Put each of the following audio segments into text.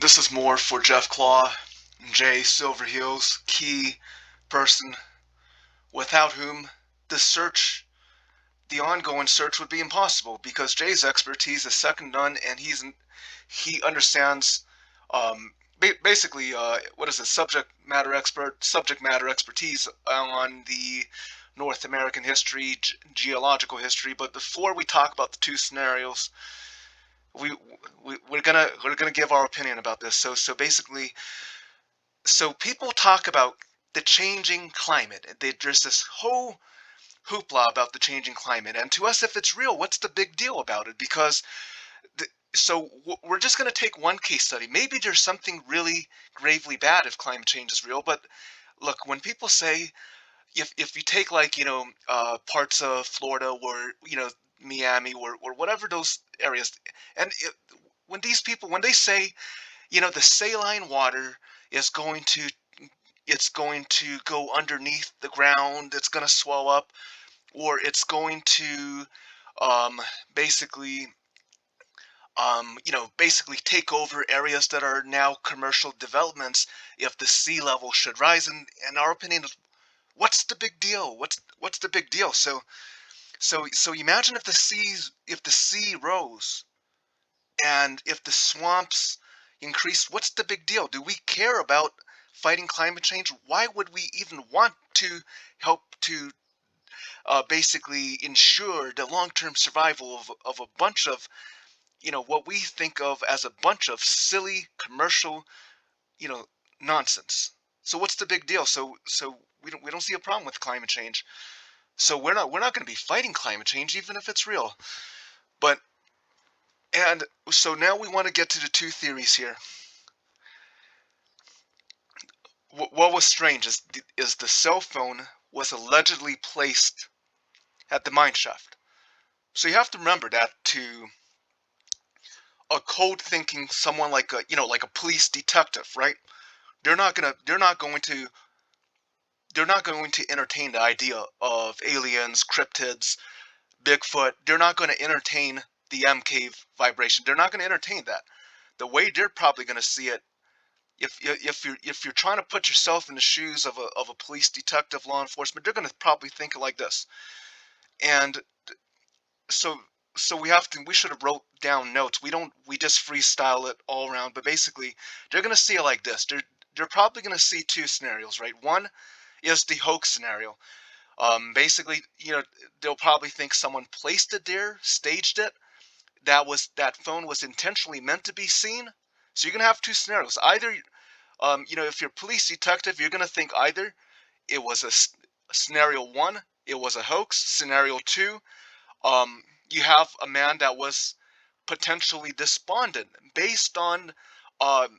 This is more for Jeff Claw, Jay Silverheels, key person, without whom the ongoing search would be impossible, because Jay's expertise is second to none, and he understands basically what is it, subject matter expertise on the North American history, geological history. But before we talk about the two scenarios, we're gonna give our opinion about this. So basically, so people talk about the changing climate. There's this whole hoopla about the changing climate, and to us, if it's real, what's the big deal about it? Because we're just going to take one case study. Maybe there's something really gravely bad if climate change is real, but look, when people say, if you take, like, parts of Florida, or Miami, or whatever those areas, and when they say, the saline water is going to go underneath the ground, it's going to swell up, or it's going to um, basically basically take over areas that are now commercial developments if the sea level should rise. And our opinion is, what's the big deal? What's the big deal? So imagine if the sea rose, and if the swamps increase. What's the big deal? Do we care about fighting climate change? Why would we even want to help to basically ensure the long-term survival of a bunch of, what we think of as a bunch of silly commercial, you know, nonsense? So what's the big deal? So we don't see a problem with climate change. So we're not going to be fighting climate change, even if it's real. But and so now we want to get to the two theories here. What was strange is the cell phone was allegedly placed at the mine shaft. So you have to remember that to a cold thinking someone, like a police detective, right? They're not going to entertain the idea of aliens, cryptids, Bigfoot. They're not going to entertain the M cave vibration. They're not going to entertain that. The way they're probably going to see it, if you're trying to put yourself in the shoes of a police detective, law enforcement, they're going to probably think like this. And so we should have wrote down notes. We just freestyle it all around. But basically, they're going to see it like this. They're probably going to see two scenarios, right? One is the hoax scenario. Basically, they'll probably think someone placed it there, staged it. That phone was intentionally meant to be seen. So you're gonna have two scenarios. Either, if you're a police detective, you're gonna think either it was scenario one, it was a hoax. Scenario two, you have a man that was potentially despondent based on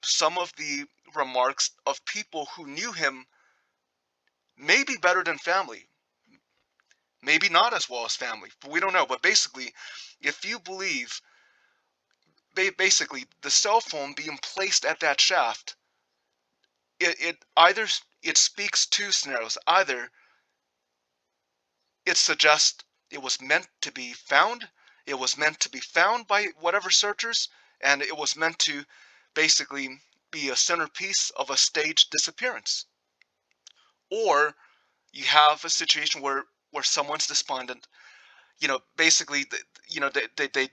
some of the remarks of people who knew him maybe better than family, maybe not as well as family, but we don't know. But basically, if you believe, basically, the cell phone being placed at that shaft, it speaks two scenarios. Either it suggests it was meant to be found, it was meant to be found by whatever searchers, and it was meant to basically be a centerpiece of a staged disappearance. Or you have a situation where someone's despondent, basically, they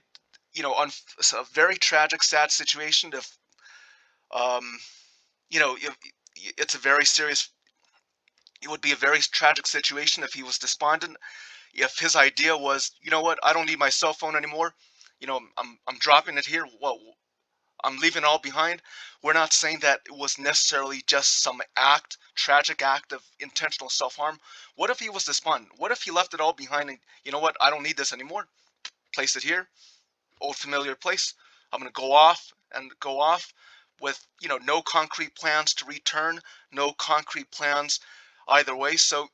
on a very tragic, sad situation. If um, if it's a very serious, it would be a very tragic situation if he was despondent. If his idea was, what, I don't need my cell phone anymore. I'm dropping it here. Well, I'm leaving it all behind. We're not saying that it was necessarily just some tragic act of intentional self-harm. What if he was despondent? What if he left it all behind and, what, I don't need this anymore. Place it here, old familiar place. I'm going to go off with, no concrete plans to return, no concrete plans either way. So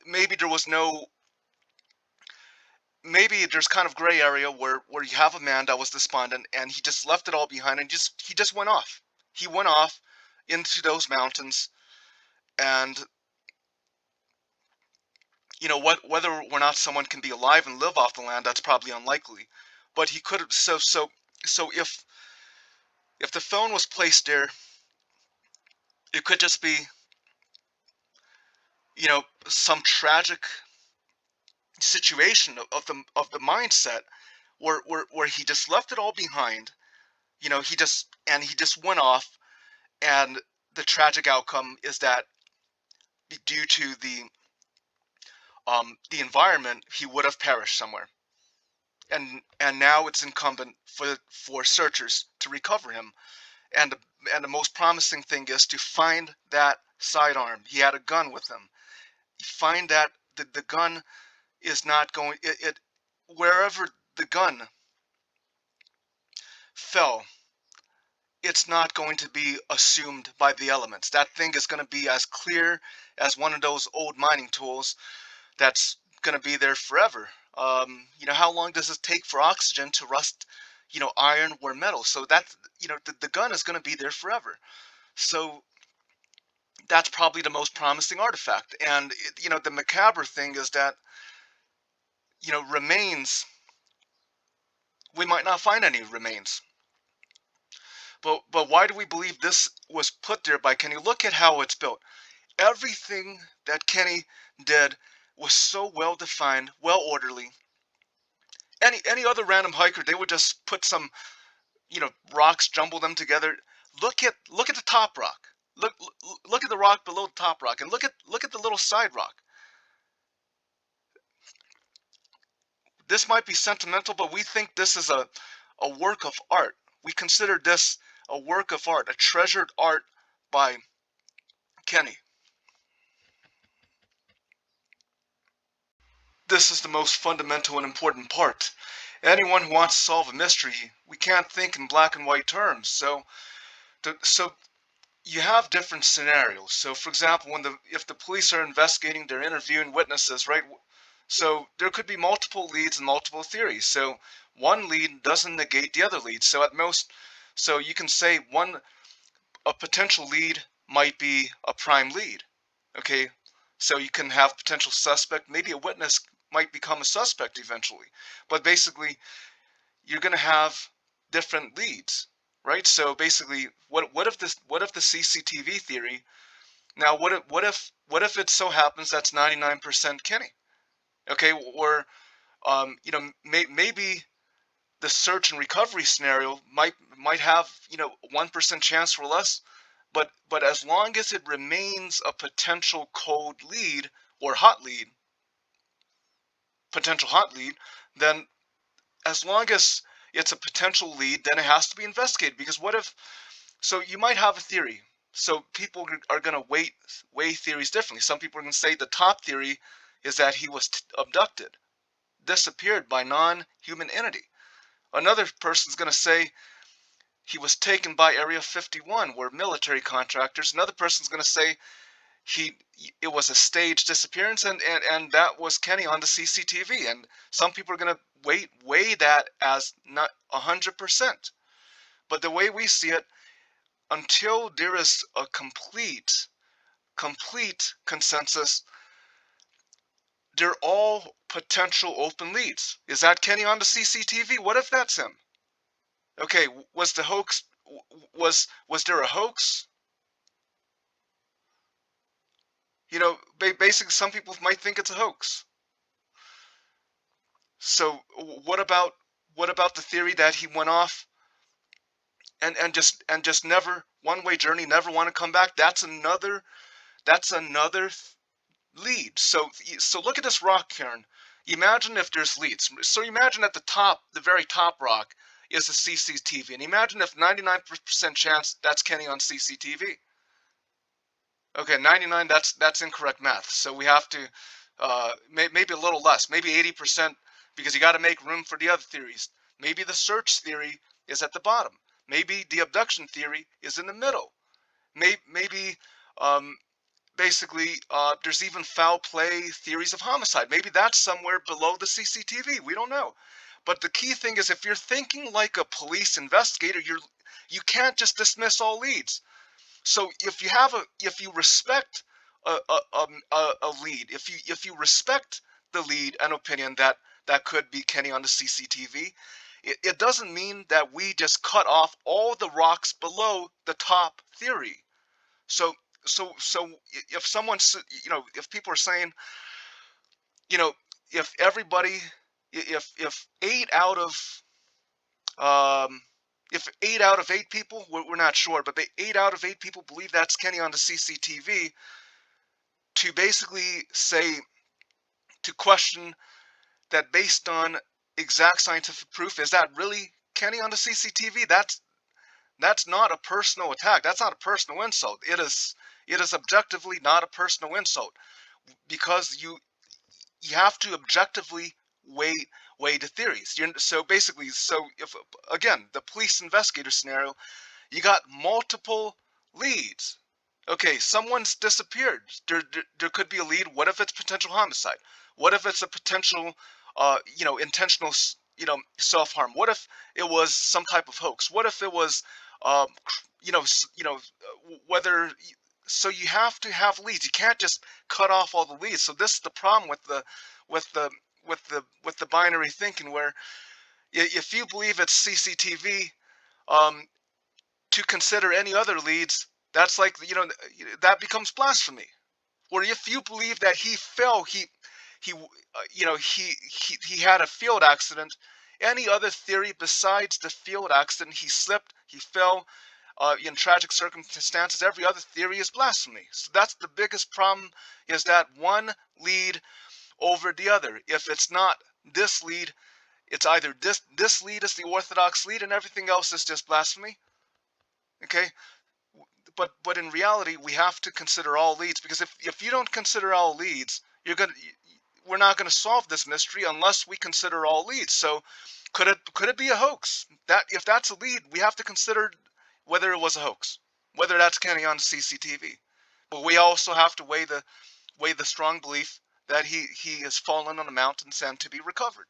maybe there's kind of gray area where you have a man that was despondent, and he just left it all behind, and he just went off. He went off into those mountains. And whether or not someone can be alive and live off the land, that's probably unlikely. But he could have. So if If the phone was placed there, it could just be, some tragic situation of the mindset where he just left it all behind. He just went off, and the tragic outcome is that due to the environment, he would have perished somewhere. And now it's incumbent for searchers to recover him. And the most promising thing is to find that sidearm. He had a gun with him. Find that the gun is not going it wherever the gun fell, it's not going to be assumed by the elements. That thing is going to be as clear as one of those old mining tools that's going to be there forever. How long does it take for oxygen to rust, iron or metal? So that's, the gun is going to be there forever. So that's probably the most promising artifact. And, the macabre thing is that, remains, we might not find any remains. But why do we believe this was put there by Kenny? Look at how it's built. Everything that Kenny did was so well defined, well orderly. Any other random hiker, they would just put some, rocks, jumble them together. Look at the top rock. Look at the rock below the top rock, and look at the little side rock. This might be sentimental, but we think this is a work of art. We consider this a work of art, a treasured art by Kenny. This is the most fundamental and important part. Anyone who wants to solve a mystery, we can't think in black and white terms. So you have different scenarios. So for example, if the police are investigating, they're interviewing witnesses, right? So there could be multiple leads and multiple theories. So one lead doesn't negate the other lead. So at most, so you can say a potential lead might be a prime lead. Okay, so you can have potential suspect, maybe a witness might become a suspect eventually. But basically, you're going to have different leads, right? So basically, what if the CCTV theory? Now, what if it so happens that's 99% Kenny? Okay, or maybe the search and recovery scenario might have 1% chance or less, but as long as it remains a potential cold lead or potential hot lead, then as long as it's a potential lead, then it has to be investigated. Because what if? So you might have a theory. So people are going to weigh theories differently. Some people are going to say the top theory is that he was abducted, disappeared by non-human entity. Another person's going to say he was taken by Area 51, where military contractors. Another person's going to say it was a staged disappearance, and that was Kenny on the CCTV. And some people are going to weigh that as not 100%. But the way we see it, until there is a complete consensus, they're all potential open leads. Is that Kenny on the CCTV? What if that's him? Okay, was the hoax, was there a hoax? Basically, some people might think it's a hoax. So what about the theory that he went off and just never, one-way journey, never want to come back? That's another lead. So look at this rock, Karen. Imagine if there's leads. So imagine at the top, the very top rock is the CCTV, and imagine if 99% chance that's Kenny on CCTV. Okay, 99, that's incorrect math. So we have to maybe a little less, maybe 80%, because you got to make room for the other theories. Maybe the search theory is at the bottom. Maybe the abduction theory is in the middle. Maybe basically there's even foul play theories of homicide. Maybe that's somewhere below the CCTV. We don't know. But the key thing is, if you're thinking like a police investigator, you can't just dismiss all leads. So if you respect a lead, if you respect the lead and opinion that could be Kenny on the CCTV, it doesn't mean that we just cut off all the rocks below the top theory. So so if someone's, if people are saying, you know, if everybody, if um eight out of eight people, we're not sure, but they 8 out of 8 people believe that's Kenny on the CCTV, to basically say, to question that based on exact scientific proof, is that really Kenny on the CCTV? That's not a personal attack. That's not a personal insult. It is objectively not a personal insult, because you have to objectively weigh weigh the theories. So basically, so if, again, the police investigator scenario, you got multiple leads. Okay, someone's disappeared. There could be a lead. What if it's potential homicide? What if it's a potential, intentional, self-harm? What if it was some type of hoax? What if it was, um, whether. So you have to have leads. You can't just cut off all the leads. So this is the problem with the, with the binary thinking, where if you believe it's CCTV, um, to consider any other leads, that's like, that becomes blasphemy. Or if you believe that he fell, he had a field accident, any other theory besides the field accident, he slipped, he fell, in tragic circumstances, every other theory is blasphemy. So that's the biggest problem, is that one lead over the other. If it's not this lead, it's either this lead is the orthodox lead and everything else is just blasphemy. Okay, but in reality, we have to consider all leads, because if you don't consider all leads, we're not gonna solve this mystery unless we consider all leads. So could it be a hoax? That if that's a lead, we have to consider whether it was a hoax, whether that's Kenny on CCTV. But we also have to weigh the strong belief that he has fallen on a mountain and to be recovered.